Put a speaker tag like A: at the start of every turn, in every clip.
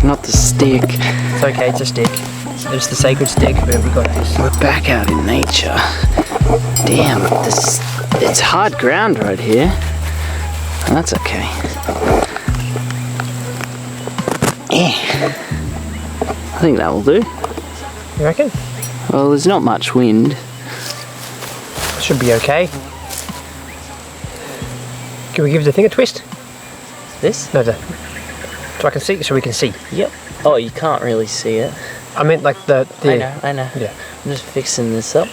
A: not the stick.
B: It's okay, it's a stick. It's the sacred stick, but we got this.
A: We're back out in nature. Damn, it's hard ground right here. And that's okay. Yeah. I think that will do.
B: You reckon?
A: Well, there's not much wind.
B: Should be okay. Can we give the thing a twist?
A: This?
B: No, so I can see, so we can see.
A: Yep. Oh, you can't really see it.
B: I meant like the
A: I know.
B: Yeah.
A: I'm just fixing this up.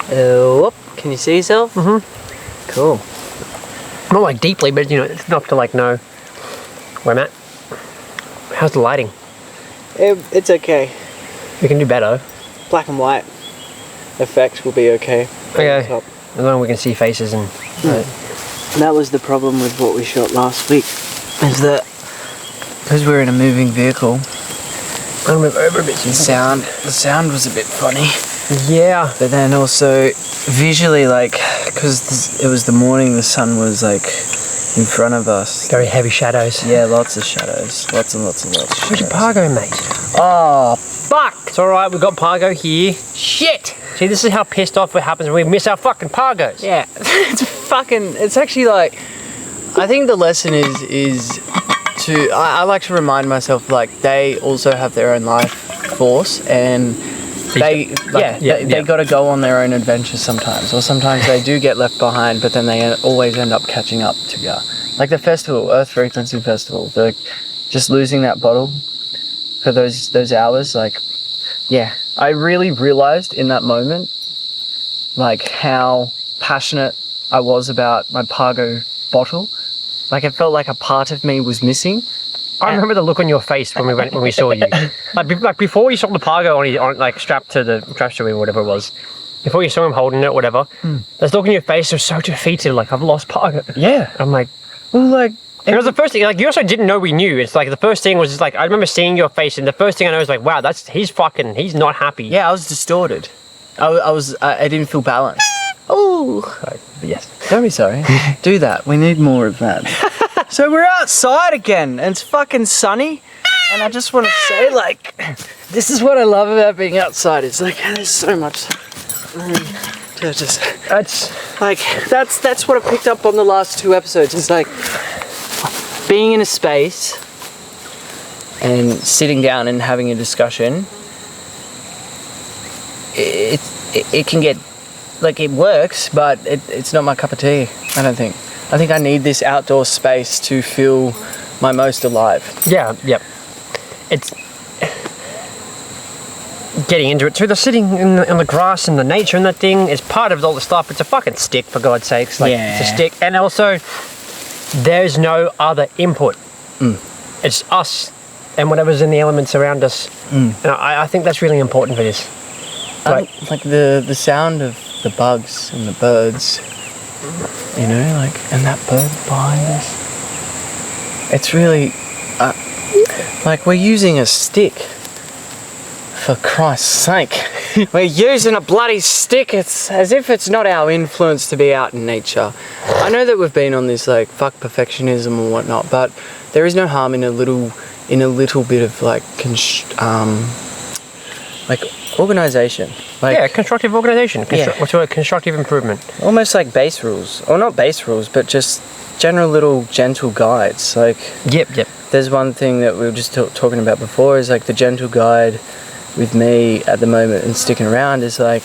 A: Whoop. Can you see yourself?
B: Mm-hmm.
A: Cool.
B: Not like deeply, but you know, it's enough to like know where I'm at. How's the lighting?
A: It's okay.
B: We can do better.
A: Black and white effect will be okay.
B: Okay. As long as we can see faces and...
A: That was the problem with what we shot last week. Is that because we're in a moving vehicle,
B: I'll move over a bit.
A: the sound was a bit funny.
B: Yeah.
A: But then also visually, like, because it was the morning, the sun was like in front of us.
B: Very heavy shadows.
A: Yeah, lots of shadows. Lots and lots and lots of
B: Where's your
A: shadows.
B: Pargo, mate?
A: Oh, fuck!
B: It's alright, we've got Pargo here. Shit! See, this is how pissed off it happens when we miss our fucking Pargos.
A: Yeah, it's actually like, I think the lesson is to, I like to remind myself, like, they also have their own life force, and they got to go on their own adventures sometimes, or sometimes they do get left behind, but then they always end up catching up to you. Like the festival, Earth Frequency Festival, just losing that bottle for those hours, like, yeah, I really realized in that moment, like, how passionate I was about my Pargo bottle. Like, it felt like a part of me was missing.
B: I remember the look on your face when we saw you. Like before you saw the Pargo on like strapped to the trapstream or whatever it was. Before you saw him holding it, whatever. This look on your face was so defeated. Like, I've lost Pargo.
A: Yeah.
B: I'm like,
A: Well, like,
B: it was the first thing. Like, you also didn't know we knew. It's like the first thing was just like, I remember seeing your face, and the first thing I know was like, wow, he's not happy.
A: yeah, I was distorted. I didn't feel balanced. Oh,
B: But yes.
A: don't be sorry. Do that. We need more of that. So we're outside again, and it's fucking sunny. And I just want to say, like, this is what I love about being outside. It's like, there's so much room to just.
B: That's
A: Like, that's what I picked up on the last 2 episodes. It's like being in a space and sitting down and having a discussion. It can get, like, it works, but it's not my cup of tea, I don't think. I think I need this outdoor space to feel my most alive.
B: yeah, yep. It's getting into it too. The sitting in the grass and the nature and that thing is part of all the stuff. It's a fucking stick, for God's sakes. Like,
A: Yeah.
B: it's a stick. And also, there's no other input. It's us and whatever's in the elements around us. And I think that's really important for this.
A: Like the sound of the bugs and the birds, you know, like, and that bird behind us. It's really, like, we're using a stick. For Christ's sake. We're using a bloody stick. It's as if it's not our influence to be out in nature. I know that we've been on this, like, fuck perfectionism and whatnot, but there is no harm in a little bit of, like, organisation. Like,
B: Yeah, constructive organisation. What's the word? Constructive improvement.
A: almost like base rules, or not base rules, but just general little gentle guides. Like,
B: Yep.
A: there's one thing that we were just talking about before, is like the gentle guide with me at the moment and sticking around is like,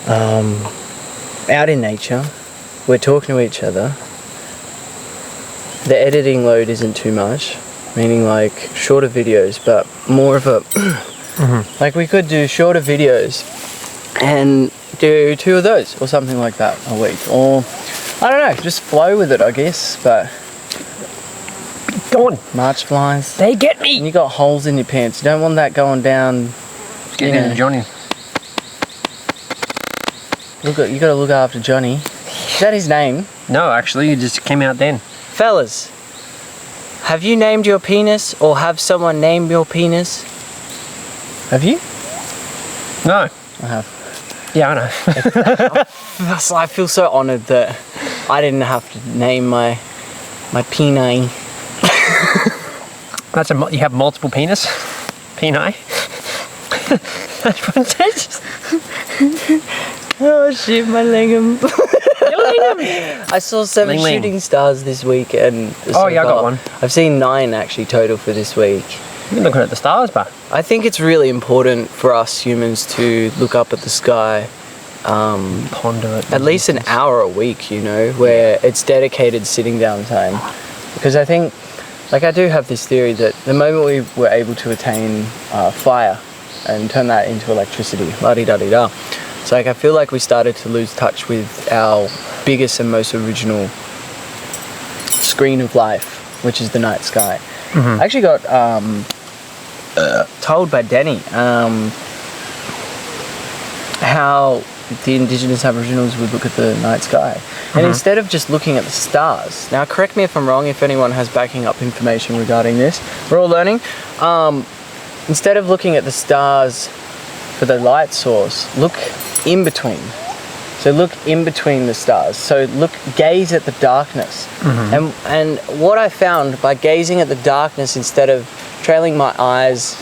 A: out in nature, we're talking to each other. The editing load isn't too much, meaning like shorter videos, but more of a like, we could do shorter videos and do 2 of those or something like that a week, or I don't know, just flow with it, I guess. But
B: Go on.
A: March flies,
B: They get
A: and
B: me.
A: you got holes in your pants. You don't want that going down.
B: Get into Johnny.
A: You got to look after Johnny. Is that his name?
B: No, actually, it just came out then.
A: Fellas, have you named your penis, or have someone named your penis? Have you?
B: No.
A: I have.
B: Yeah, I know.
A: I feel so honoured that I didn't have to name my penile.
B: You have multiple peni. That's what it says.
A: Oh shit, my lingam. I saw 7
B: Ling.
A: shooting stars this week, and
B: I got one.
A: I've seen 9 actually total for this week.
B: You've been looking at the stars, bro.
A: I think it's really important for us humans to look up at the sky.
B: Ponder it.
A: At least an hour a week, where it's dedicated sitting down time. Because I think, I do have this theory that the moment we were able to attain fire and turn that into electricity, la-di-da-di-da, it's I feel like we started to lose touch with our biggest and most original screen of life, which is the night sky. I actually got told by Denny how the indigenous Aboriginals would look at the night sky. And instead of just looking at the stars, now correct me if I'm wrong, if anyone has backing up information regarding this, we're all learning. Instead of looking at the stars for the light source, look in between. So look in between the stars. So gaze at the darkness. And what I found by gazing at the darkness instead of trailing my eyes,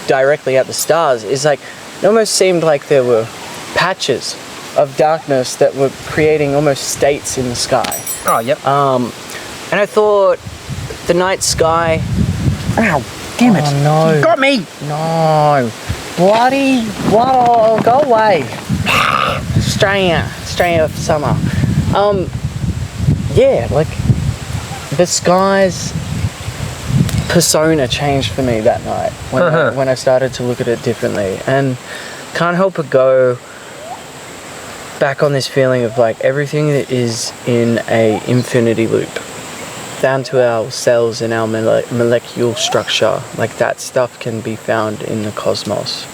A: directly at the stars, is it almost seemed like there were patches of darkness that were creating almost states in the sky.
B: Oh, yep.
A: And I thought the night sky.
B: Ow, damn it.
A: Oh, no.
B: You got me.
A: No. Bloody. What? Go away. Australia for summer. Yeah, the sky's persona changed for me that night when I started to look at it differently, and can't help but go back on this feeling of everything that is in a infinity loop, down to our cells and our molecular structure. That stuff can be found in the cosmos.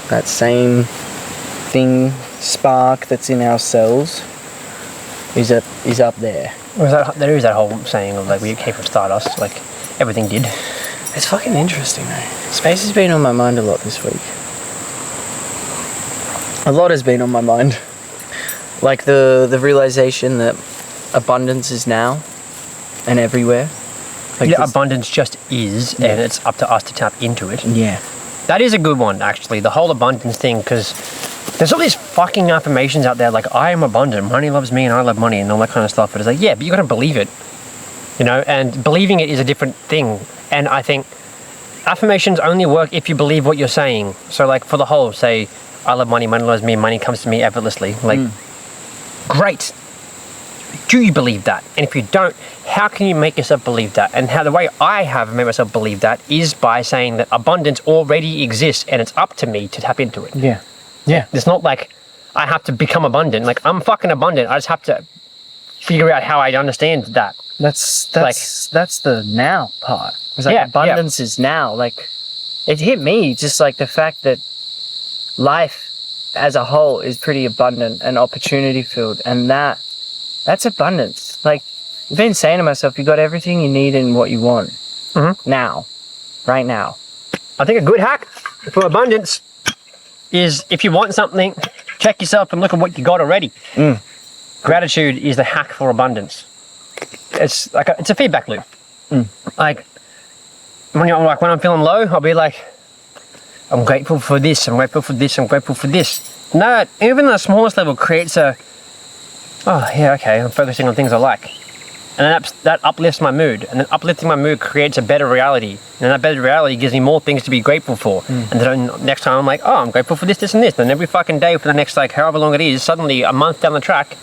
A: That same thing, spark that's in our cells is up there.
B: There is that whole saying of we came from stardust, everything did.
A: It's fucking interesting though. Space has been on my mind a lot this week. A lot has been on my mind. The realization that abundance is now and everywhere.
B: Abundance just is, and it's up to us to tap into it.
A: Yeah.
B: That is a good one, actually, the whole abundance thing, because there's all these fucking affirmations out there, I am abundant, money loves me and I love money and all that kind of stuff. But it's yeah, but you got to believe it, and believing it is a different thing. And I think affirmations only work if you believe what you're saying. So for the whole, say, I love money, money loves me, money comes to me effortlessly. Great. Do you believe that? And if you don't, how can you make yourself believe that? And the way I have made myself believe that is by saying that abundance already exists and it's up to me to tap into it.
A: Yeah. Yeah.
B: It's not I have to become abundant. I'm fucking abundant. I just have to figure out how I understand that.
A: That's the now part. It's abundance is now. It hit me just the fact that life as a whole is pretty abundant and opportunity filled, and that's abundance. I've been saying to myself, you got everything you need and what you want now, right now.
B: I think a good hack for abundance is if you want something, check yourself and look at what you got already. Gratitude is the hack for abundance. It's it's a feedback loop. When I'm feeling low, I'll be I'm grateful for this, I'm grateful for this, I'm grateful for this. And that, even the smallest level, creates I'm focusing on things I like. And then that uplifts my mood. And then uplifting my mood creates a better reality. And that better reality gives me more things to be grateful for. And then next time I'm I'm grateful for this, this, and this. And every fucking day for the next however long it is, suddenly a month down the track,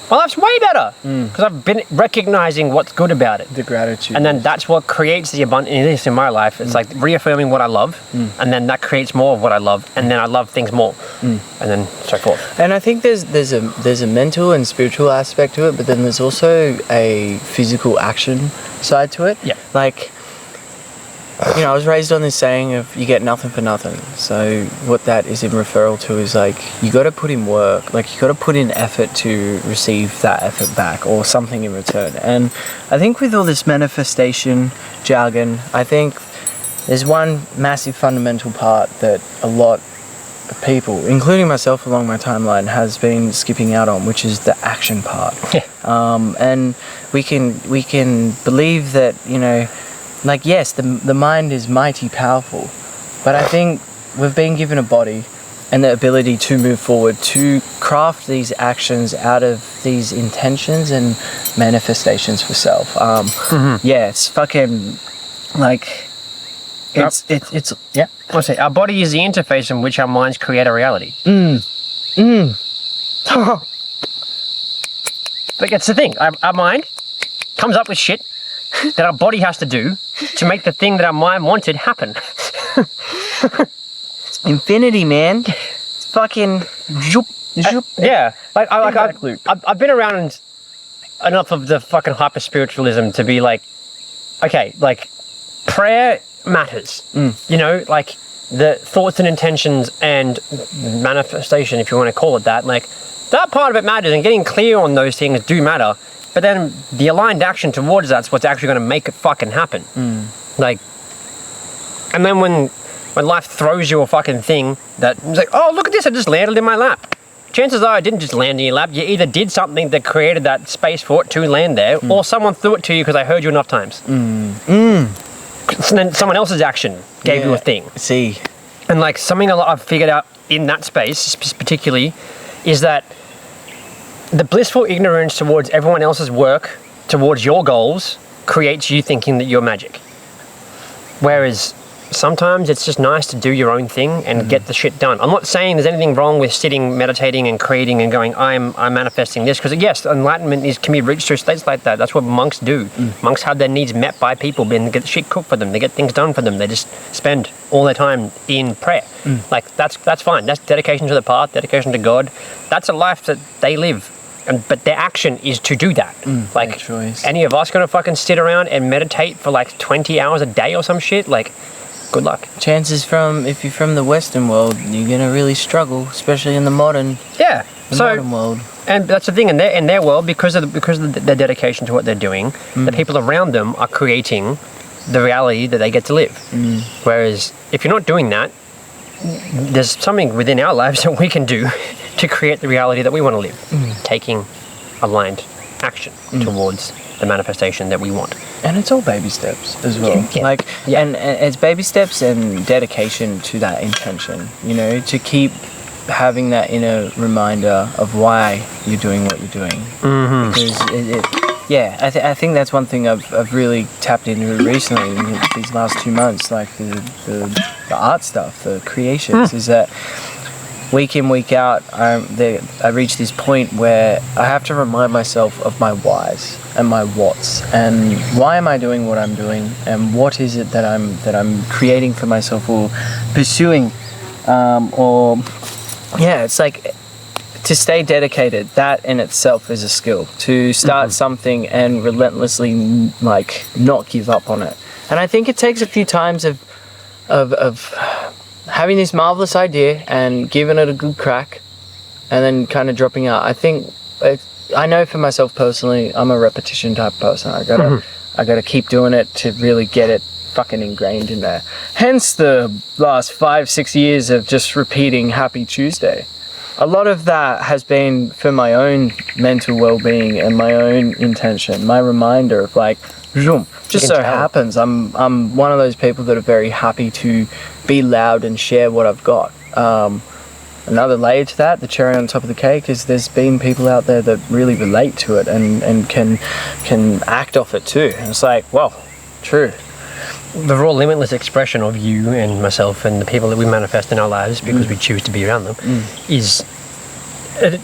B: my life's way better. Because I've been recognizing what's good about it.
A: The gratitude.
B: And then that's what creates the abundance in my life. It's reaffirming what I love. And then that creates more of what I love. And then I love things more. And then so forth.
A: And I think there's a mental and spiritual aspect to it, but then there's also a physical action side to it.
B: Yeah.
A: I was raised on this saying of you get nothing for nothing. So what that is in referral to is you got to put in work, you got to put in effort to receive that effort back or something in return. And I think with all this manifestation jargon, I think there's one massive fundamental part that a lot of people, including myself along my timeline, has been skipping out on, which is the action part.
B: Yeah.
A: And we can believe that, like, yes, the mind is mighty powerful, but I think we've been given a body and the ability to move forward, to craft these actions out of these intentions and manifestations for self. Yeah, it's fucking, like, it's yeah.
B: I'll say, our body is the interface in which our minds create a reality. Like, it's the thing, our mind comes up with shit that our body has to do to make the thing that our mind wanted happen.
A: Infinity, man. It's fucking zoop, zoop.
B: Yeah,
A: Feedback loop.
B: I've been around enough of the fucking hyper spiritualism to be like, okay, like, prayer matters. You know, like, the thoughts and intentions and manifestation, if you want to call it that, like, that part of it matters, and getting clear on those things do matter. But then the aligned action towards that's what's actually going to make it fucking happen. Like, and then when life throws you a fucking thing that's like, oh, look at this, I just landed in my lap. Chances are it didn't just land in your lap. You either did something that created that space for it to land there, or someone threw it to you because I heard you enough times. And then someone else's action gave you a thing.
A: See.
B: And like, something I've figured out in that space particularly is that the blissful ignorance towards everyone else's work, towards your goals, creates you thinking that you're magic. Whereas sometimes it's just nice to do your own thing and get the shit done. I'm not saying there's anything wrong with sitting, meditating and creating and going, I'm manifesting this, because yes, enlightenment can be reached through states like that. That's what monks do. Monks have their needs met by people and get shit cooked for them. They get things done for them. They just spend all their time in prayer. Like, that's fine. That's dedication to the path, dedication to God. That's a life that they live. But their action is to do that. Like, any of us gonna fucking sit around and meditate for like 20 hours a day or some shit? Like, good luck.
A: Chances if you're from the Western world, you're gonna really struggle, especially in the modern world. And that's the thing, in their world, because of their dedication to what they're doing, the people around them are creating the reality that they get to live. Whereas if you're not doing that, there's something within our lives that we can do to create the reality that we want to live, taking aligned action towards the manifestation that we want. And it's all baby steps as well. And it's baby steps and dedication to that intention, you know, to keep having that inner reminder of why you're doing what you're doing. Because I think that's one thing I've really tapped into recently in these last 2 months, like the art stuff, the creations, is that week in, week out, I reach this point where I have to remind myself of my whys and my whats, and why am I doing what I'm doing, and what is it that I'm creating for myself or pursuing, it's like, to stay dedicated, that in itself is a skill. To start something and relentlessly, like, not give up on it. And I think it takes a few times of having this marvelous idea and giving it a good crack, and then kind of dropping out. I think, I know for myself personally, I'm a repetition type person. I gotta keep doing it to really get it fucking ingrained in there. Hence the last 5-6 years of just repeating Happy Tuesday. A lot of that has been for my own mental well-being and my own intention, my reminder of like, just so happens I'm one of those people that are very happy to be loud and share what I've got. Another layer to that, the cherry on top of the cake, is there's been people out there that really relate to it and can act off it too. And it's like, well, true.
B: The raw, limitless expression of you and myself and the people that we manifest in our lives because we choose to be around them is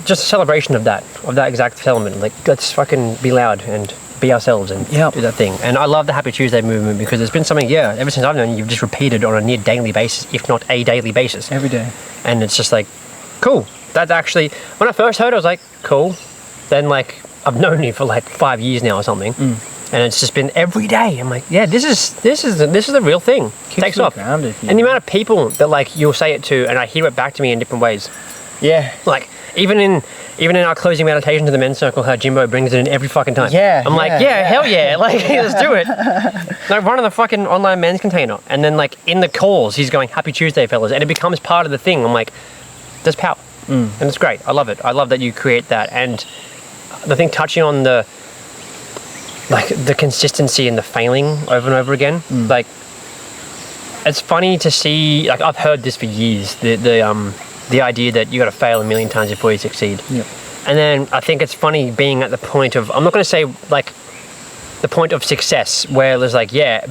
B: just a celebration of that exact element. Like, let's fucking be loud and be ourselves and do that thing. And I love the Happy Tuesday movement because there's been something, ever since I've known you, you've just repeated on a near daily basis, if not a daily basis.
A: Every day.
B: And it's just like, cool. That's actually, when I first heard it, I was like, cool. Then, like, I've known you for like 5 years now or something. And it's just been every day. I'm like, yeah, this is the real thing. Takes off.
A: Grounded,
B: and the amount of people that, like, you'll say it to, and I hear it back to me in different ways.
A: Yeah.
B: Like, even in our closing meditation to the men's circle, how Jimbo brings it in every fucking time. I'm like, hell yeah, like, let's do it. Like, run on the fucking online men's container, and then, like, in the calls, he's going, Happy Tuesday, fellas, and it becomes part of the thing. I'm like, there's power, and it's great. I love it. I love that you create that, and the thing touching on like the consistency and the failing over and over again. Like, it's funny to see, like, I've heard this for years, the idea that you got to fail a million times before you succeed.
A: Yep.
B: And then I think it's funny being at the point of, I'm not going to say like the point of success where there's like, yeah,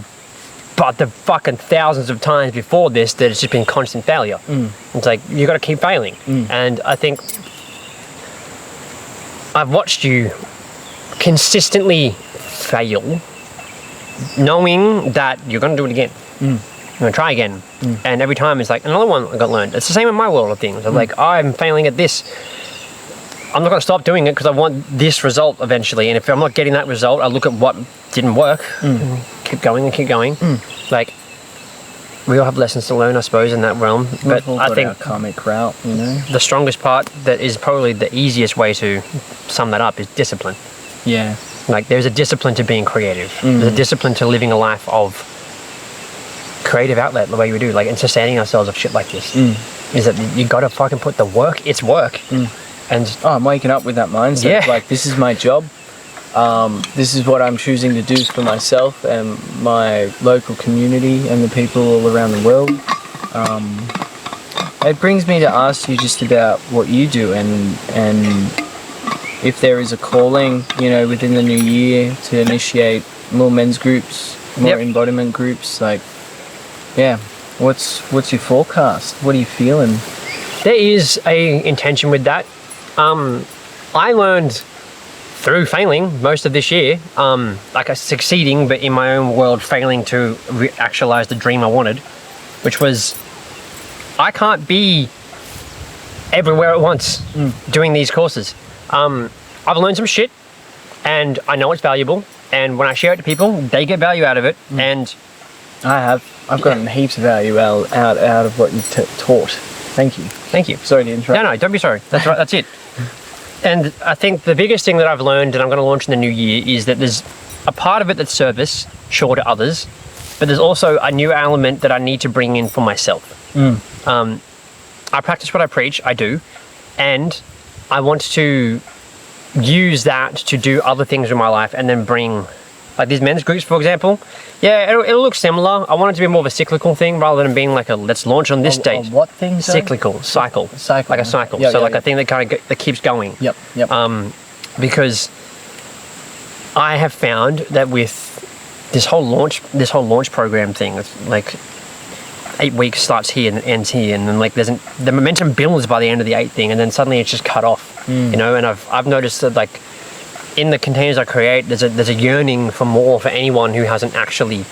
B: but the fucking thousands of times before this that it's just been constant failure. It's like, you got to keep failing. And I think I've watched you consistently fail, knowing that you're going to do it again. You're going to try again. And every time it's like, another one I got learned. It's the same in my world of things. I'm like, I'm failing at this. I'm not going to stop doing it because I want this result eventually. And if I'm not getting that result, I look at what didn't work and keep going and keep going. Like, we all have lessons to learn, I suppose, in that realm. But I think
A: our karmic route, you know.
B: The strongest part that is probably the easiest way to sum that up is discipline.
A: Yeah.
B: Like, there's a discipline to being creative. There's a discipline to living a life of creative outlet the way we do. Like, and sustaining ourselves of shit like this. Is that you got to fucking put the work. It's work. And
A: I'm waking up with that mindset.
B: Yeah.
A: Like, this is my job. This is what I'm choosing to do for myself and my local community and the people all around the world. It brings me to ask you just about what you do and if there is a calling, you know, within the new year to initiate more men's groups, more embodiment groups. Like, yeah, what's your forecast? What are you feeling?
B: there is a intention with that. I learned through failing most of this year, like succeeding, but in my own world, failing to actualize the dream I wanted, which was I can't be everywhere at once doing these courses. I've learned some shit and I know it's valuable, and when I share it to people, they get value out of it. And
A: I've gotten heaps of value out of what you taught. Thank you. Sorry to interrupt.
B: No, don't be sorry. That's right. That's it. And I think the biggest thing that I've learned, and I'm going to launch in the new year, is that there's a part of it that's service, sure, to others, but there's also a new element that I need to bring in for myself. I practice what I preach, I do, and I want to use that to do other things in my life and then bring, like these men's groups, for example. Yeah, it'll look similar. I want it to be more of a cyclical thing rather than being like a let's launch on this date.
A: What thing?
B: Cyclical, cycle. Like a cycle. A thing that kind of that keeps going.
A: Yep.
B: Because I have found that with this whole launch program thing, it's like 8 weeks starts here and ends here, and then like the momentum builds by the end of the 8th thing, and then suddenly it's just cut off. You know, and I've noticed that like in the containers I create, there's a yearning for more for anyone who hasn't actually,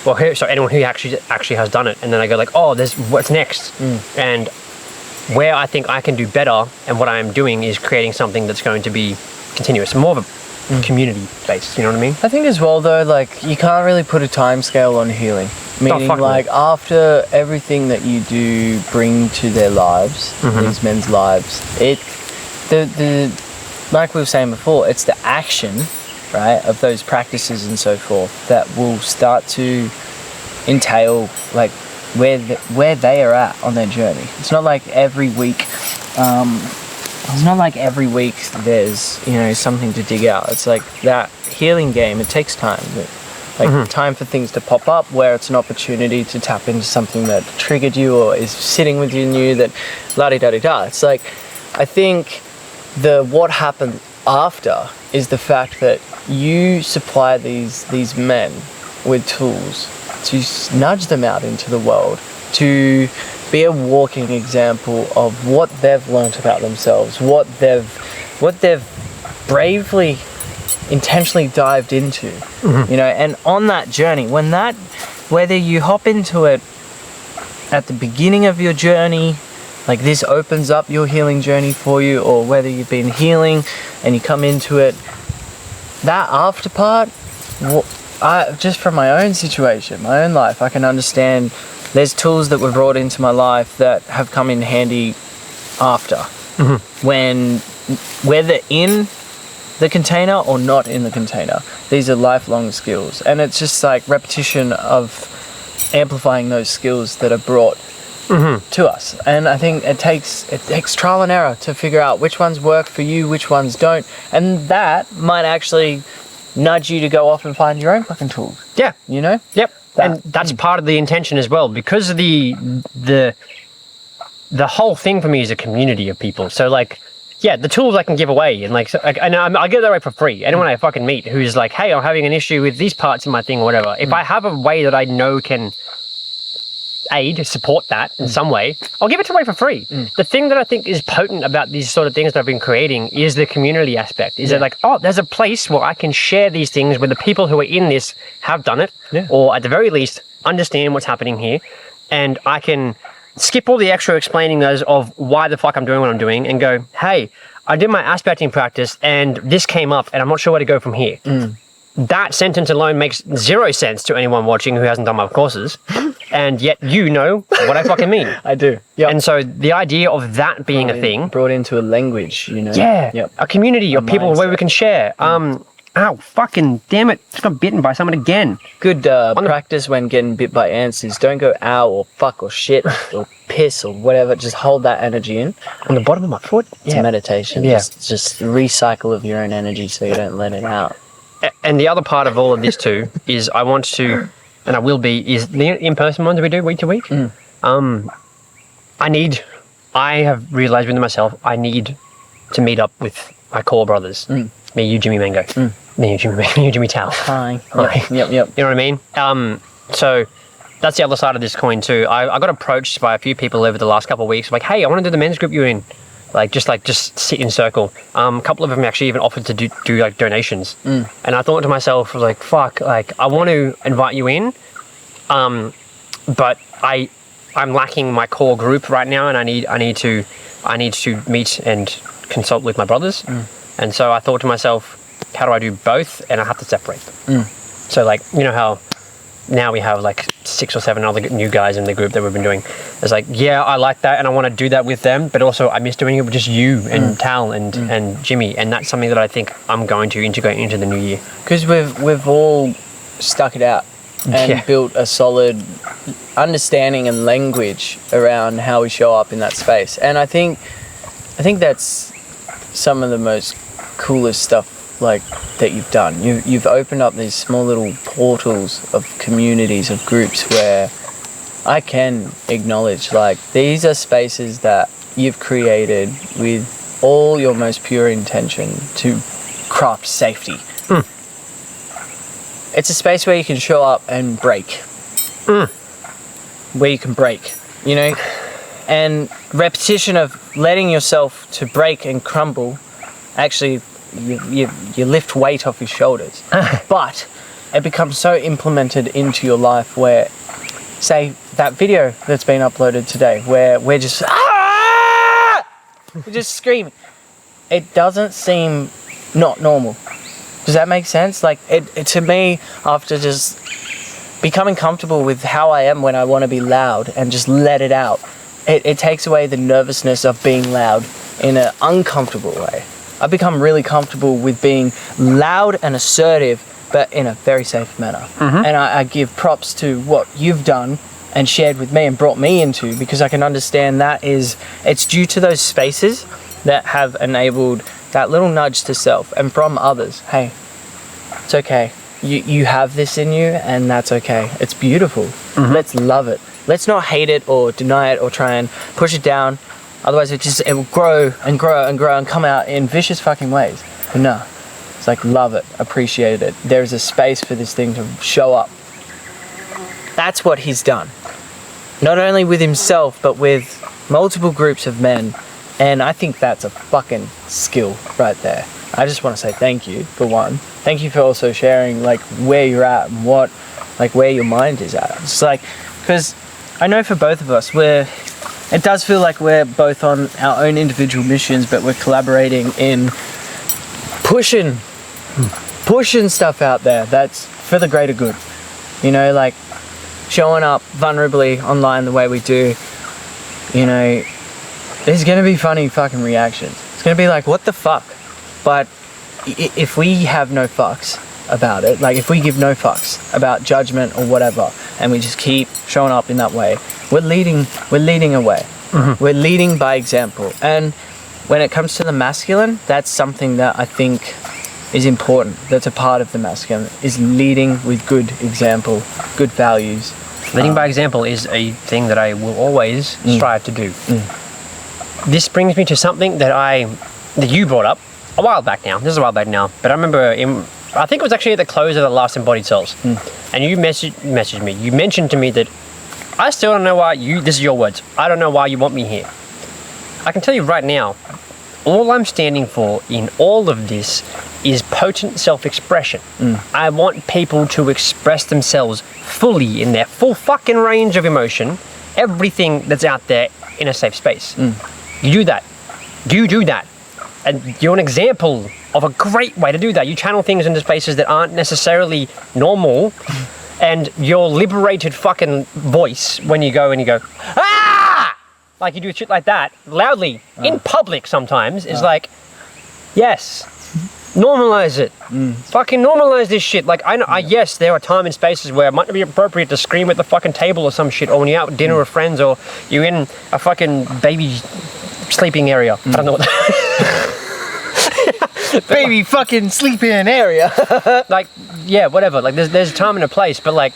B: anyone who actually has done it, and then I go like, oh, there's what's next, and where I think I can do better, and what I am doing is creating something that's going to be continuous, more of a community based. You know what I mean?
A: I think as well though, like you can't really put a time scale on healing. Meaning, like after everything that you do bring to their lives, these men's lives, like we were saying before, it's the action, right, of those practices and so forth that will start to entail like where they are at on their journey. It's not like every week. There's something to dig out. It's like that healing game. It takes time. Time for things to pop up where it's an opportunity to tap into something that triggered you or is sitting within you that la-di-da-di-da. It's like, I think what happened after is the fact that you supply these men with tools to nudge them out into the world, to be a walking example of what they've learnt about themselves, what they've bravely, intentionally dived into, you know. And on that journey, whether you hop into it at the beginning of your journey, like this opens up your healing journey for you, or whether you've been healing and you come into it, that after part, just from my own situation, my own life, I can understand there's tools that were brought into my life that have come in handy after, whether in the container or not in the container. These are lifelong skills, and it's just like repetition of amplifying those skills that are brought to us. And I think it takes trial and error to figure out which ones work for you, which ones don't, and that might actually nudge you to go off and find your own fucking tools.
B: Yeah.
A: You know?
B: Yep. And that's part of the intention as well, because the whole thing for me is a community of people. So like, yeah, the tools I can give away, and like, and I give that away for free. Anyone I fucking meet who's like, hey, I'm having an issue with these parts of my thing or whatever. If I have a way that I know can support that in some way, I'll give it away for free. The thing that I think is potent about these sort of things that I've been creating is the community aspect. Is that like, oh, there's a place where I can share these things where the people who are in this have done it, or at the very least understand what's happening here, and I can skip all the extra explaining those of why the fuck I'm doing what I'm doing and go, hey, I did my aspecting practice and this came up and I'm not sure where to go from here. That sentence alone makes zero sense to anyone watching who hasn't done my courses, and yet you know what I fucking mean.
A: I do. Yep.
B: And so the idea of that being a thing,
A: brought into a language, you know.
B: Yeah.
A: Yep.
B: A community of people where we can share. Ow, fucking damn it! Just got bitten by someone again.
A: Good practice when getting bit by ants is don't go ow or fuck or shit or piss or whatever. Just hold that energy in.
B: On the bottom of my foot.
A: It's meditation.
B: Yeah.
A: Just recycle of your own energy so you don't let it out.
B: And the other part of all of this too is I want to, and I will be, is the in-person ones we do week to week. I have realized within myself, I need to meet up with my core brothers. Me, you, Jimmy Mango. Me, you, Jimmy Tao.
A: Hi. Yep.
B: You know what I mean? So that's the other side of this coin too. I got approached by a few people over the last couple of weeks, like, hey, I want to do the men's group you're in. Just sit in circle. A couple of them actually even offered to do like donations. And I thought to myself, like, fuck, like I want to invite you in, but I'm lacking my core group right now, and I need to meet and consult with my brothers. And so I thought to myself, how do I do both? And I have to separate them. So like, you know how now we have like 6 or 7 other new guys in the group that we've been doing. It's like, yeah, I like that and I want to do that with them, but also I miss doing it with just you and Tal and Jimmy, and that's something that I think I'm going to integrate into the new year. Because
A: we've all stuck it out and built a solid understanding and language around how we show up in that space. And I think that's some of the most coolest stuff like that you've done. You've opened up these small little portals of communities, of groups where I can acknowledge like these are spaces that you've created with all your most pure intention to craft safety. It's a space where you can show up and break. Where you can break, you know? And repetition of letting yourself to break and crumble, actually you lift weight off your shoulders. But it becomes so implemented into your life where, say, that video that's been uploaded today, where we're just we're just screaming. It doesn't seem not normal. Does that make sense? Like, it to me, after just becoming comfortable with how I am when I want to be loud and just let it out, it takes away the nervousness of being loud in an uncomfortable way. I've become really comfortable with being loud and assertive, but in a very safe manner. And I give props to what you've done and shared with me and brought me into, because I can understand that it's due to those spaces that have enabled that little nudge to self and from others. Hey, it's okay. You have this in you, and that's okay. It's beautiful. Let's love it. Let's not hate it or deny it or try and push it down. Otherwise, it will grow and grow and grow and come out in vicious fucking ways. But no, it's like, love it, appreciate it. There's a space for this thing to show up. That's what he's done. Not only with himself, but with multiple groups of men. And I think that's a fucking skill right there. I just want to say thank you, for one. Thank you for also sharing like where you're at and what, like where your mind is at. It's like, because I know for both of us, it does feel like we're both on our own individual missions, but we're collaborating in pushing stuff out there that's for the greater good. You know, like showing up vulnerably online the way we do, you know, there's going to be funny fucking reactions. It's going to be like, what the fuck? But if we have no fucks about it, like if we give no fucks about judgment or whatever, and we just keep showing up in that way, we're leading away. We're leading by example. And when it comes to the masculine, that's something that I think is important. That's a part of the masculine, is leading with good example, good values.
B: Leading by example is a thing that I will always strive to do. This brings me to something that you brought up a while back now. This is a while back now, but I remember I think it was actually at the close of the last Embodied Souls, and you messaged me. You mentioned to me that I still don't know why this is your words, I don't know why you want me here. I can tell you right now, all I'm standing for in all of this is potent self-expression. I want people to express themselves fully in their full fucking range of emotion, everything that's out there in a safe space. You do that. You do that. And you're an example of a great way to do that. You channel things into spaces that aren't necessarily normal, and your liberated fucking voice when you go ah! Like you do shit like that, loudly, in public sometimes, is like, yes, normalize it. Fucking normalize this shit. Like, yes, there are time and spaces where it might not be appropriate to scream at the fucking table or some shit, or when you're out at dinner with friends, or you're in a fucking baby sleeping area. I don't know what
A: Baby fucking sleeping area.
B: Like, yeah, whatever. Like, there's a time and a place, but like,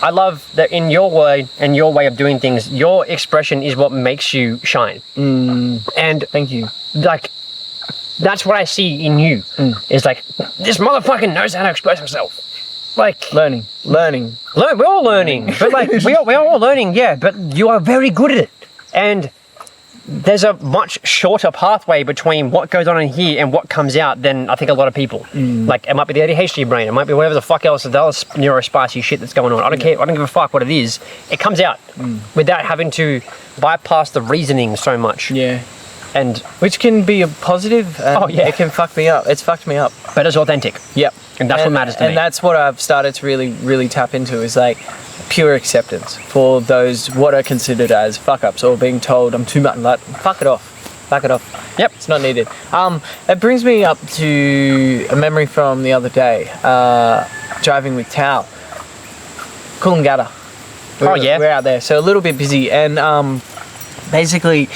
B: I love that in your way and your way of doing things, your expression is what makes you shine. And
A: thank you.
B: Like, that's what I see in you. Is like, this motherfucker knows how to express himself. Like,
A: learning.
B: We're all learning, but like, we're all learning, yeah. But you are very good at it, and there's a much shorter pathway between what goes on in here and what comes out than I think a lot of people. Like, it might be the ADHD brain, it might be whatever the fuck else, the other neurospicy shit that's going on. I don't care. I don't give a fuck what it is. It comes out without having to bypass the reasoning so much.
A: Yeah.
B: And
A: which can be a positive. And it can fuck me up. It's fucked me up.
B: But it's authentic.
A: Yep.
B: And that's what matters to me.
A: And that's what I've started to really, really tap into, is like pure acceptance for those what are considered as fuck ups, or being told I'm too much. Like, fuck it off. Back it off.
B: Yep.
A: It's not needed. It brings me up to a memory from the other day, driving with Tao. Coolangatta. We're out there. So a little bit busy, and basically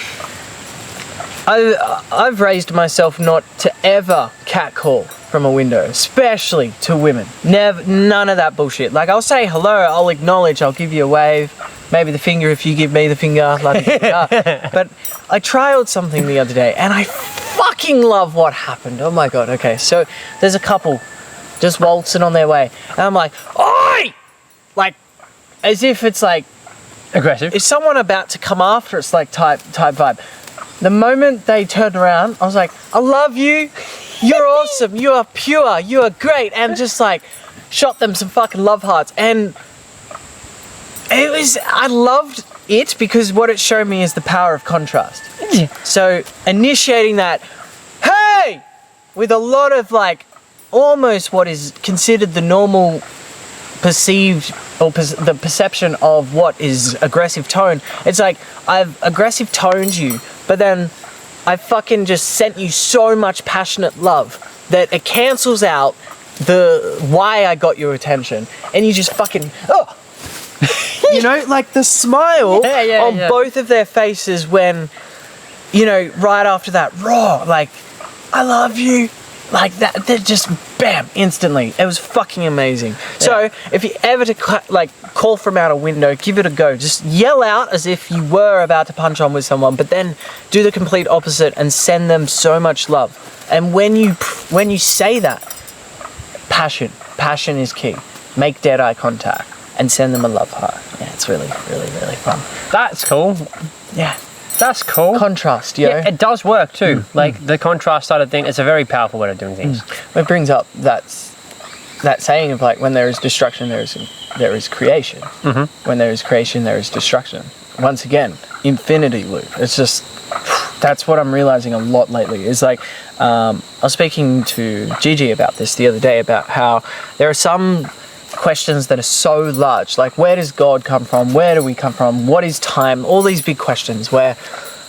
A: I've raised myself not to ever catcall from a window, especially to women. None of that bullshit. Like, I'll say hello, I'll acknowledge, I'll give you a wave, maybe the finger if you give me the finger. Like, but I trialed something the other day, and I fucking love what happened. Oh my god. Okay, so there's a couple just waltzing on their way, and I'm like, oi! Like, as if it's like
B: aggressive.
A: Is someone about to come after us, like type vibe. The moment they turned around, I was like, I love you. You're awesome. You are pure. You are great. And just like shot them some fucking love hearts. And I loved it because what it showed me is the power of contrast. So initiating that, hey, with a lot of like almost what is considered the normal perceived or the perception of what is aggressive tone. It's like, I've aggressive toned you, but then I fucking just sent you so much passionate love that it cancels out the why I got your attention, and you just fucking you know, like the smile on both of their faces when, you know, right after that raw, like, I love you, like that, they're just bam, instantly. It was fucking amazing. So if you ever call from out a window, give it a go. Just yell out as if you were about to punch on with someone, but then do the complete opposite and send them so much love. And when you say that, passion is key. Make dead eye contact and send them a love heart. Yeah, it's really, really, really fun.
B: That's cool.
A: Yeah.
B: That's cool.
A: Contrast, yo.
B: Yeah, it does work too. Like the contrast side of thing, it's a very powerful way of doing things.
A: It brings up that saying of like, when there is destruction, there is creation. When there is creation, there is destruction. Once again, infinity loop. It's just, that's what I'm realizing a lot lately. Is like, I was speaking to Gigi about this the other day, about how there are some questions that are so large, like where does God come from, where do we come from, what is time, all these big questions where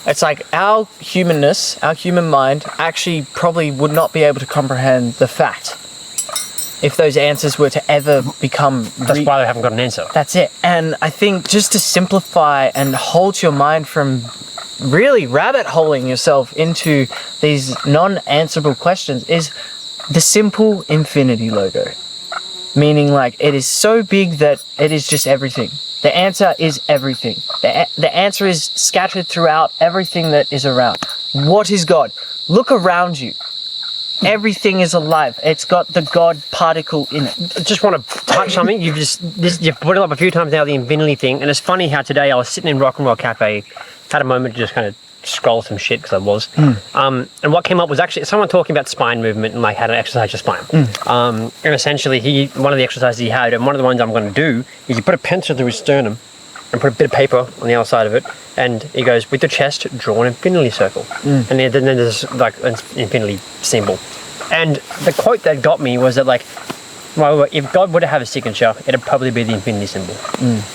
A: it's like our humanness, our human mind actually probably would not be able to comprehend the fact if those answers were to ever become
B: that's why they haven't got an answer.
A: That's it. And I think just to simplify and hold your mind from really rabbit holing yourself into these non-answerable questions is the simple infinity logo. Meaning like it is so big that it is just everything. The answer is everything. The answer is scattered throughout everything that is around. What is God? Look around you. Everything is alive. It's got the God particle in it.
B: I just want to touch something. You've put it up a few times now, the infinity thing. And it's funny how today I was sitting in Rock and Roll Cafe, had a moment to just kind of scroll some shit because I was. And what came up was actually someone talking about spine movement and like how to exercise your spine. And essentially one of the exercises he had, and one of the ones I'm going to do, is you put a pencil through his sternum and put a bit of paper on the outside of it, and he goes, with the chest, draw an infinity circle. And then there's like an infinity symbol. And the quote that got me was that like, well, if God were to have a signature, it'd probably be the infinity symbol.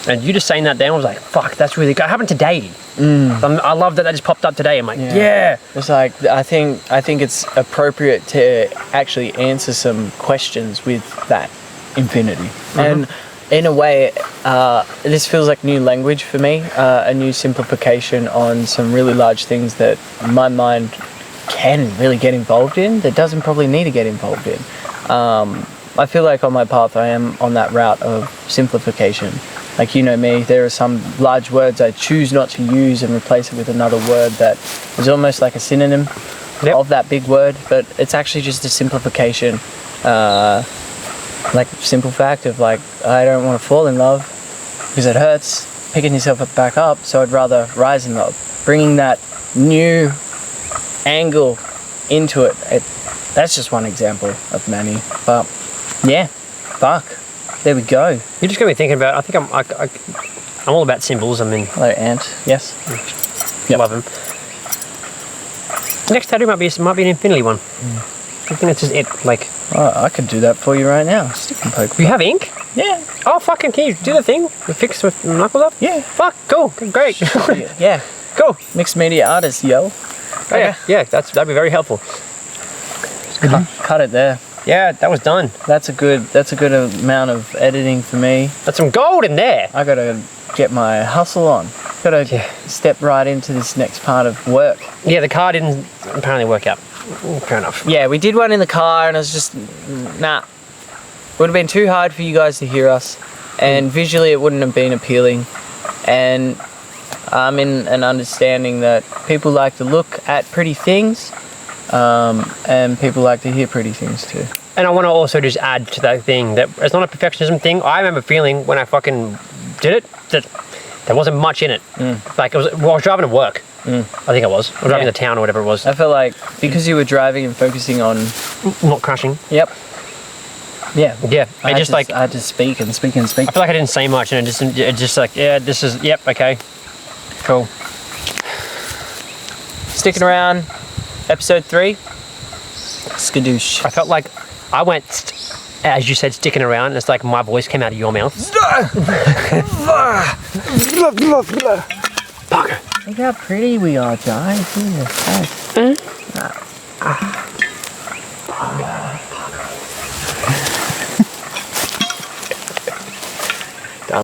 B: And you just saying that then, I was like, fuck, that's really good. It happened today. I love that just popped up today. I'm like, yeah.
A: It's like, I think it's appropriate to actually answer some questions with that infinity. And in a way, this feels like new language for me, a new simplification on some really large things that my mind can really get involved in, that doesn't probably need to get involved in. I feel like on my path I am on that route of simplification. Like, you know me, there are some large words I choose not to use and replace it with another word that is almost like a synonym of that big word, but it's actually just a simplification. Like simple fact of like, I don't want to fall in love because it hurts picking yourself back up, so I'd rather rise in love. Bringing that new angle into it. That's just one example of many, but yeah, fuck, there we go.
B: You just got me thinking about, I think I'm all about symbols. I mean,
A: hello, Ant. Yes.
B: Love them. Next tattoo might be an infinity one. I think that's just it. Like,
A: I could do that for you right now. Stick and poke.
B: You have ink?
A: Yeah.
B: Oh, fucking, can you do the thing? You fix with knuckles up?
A: Yeah.
B: Fuck, cool, great.
A: Yeah.
B: Cool.
A: Mixed media artist, yo.
B: Oh, yeah, that'd be very helpful.
A: Cut it there.
B: Yeah, that was done.
A: That's a good amount of editing for me.
B: That's some gold in there.
A: I gotta get my hustle on. Gotta step right into this next part of work.
B: Yeah, the car didn't apparently work out. Fair enough.
A: Yeah, we did one in the car and it was just, nah. Would have been too hard for you guys to hear us. And visually it wouldn't have been appealing. And I'm in an understanding that people like to look at pretty things. And people like to hear pretty things too.
B: And I want to also just add to that thing that it's not a perfectionism thing. I remember feeling when I fucking did it that there wasn't much in it. Like I was driving to work. I think I was driving to town or whatever it was.
A: I felt like because you were driving and focusing on
B: not crashing.
A: Yep. Yeah.
B: I
A: had to speak and speak and speak.
B: I feel like I didn't say much, and it just like, yeah, this is, yep, okay, cool.
A: Sticking around, episode 3. Skadoosh.
B: I felt like I went, as you said, sticking around, and it's like my voice came out of your mouth.
A: Look how pretty we are, guys. Jesus Christ.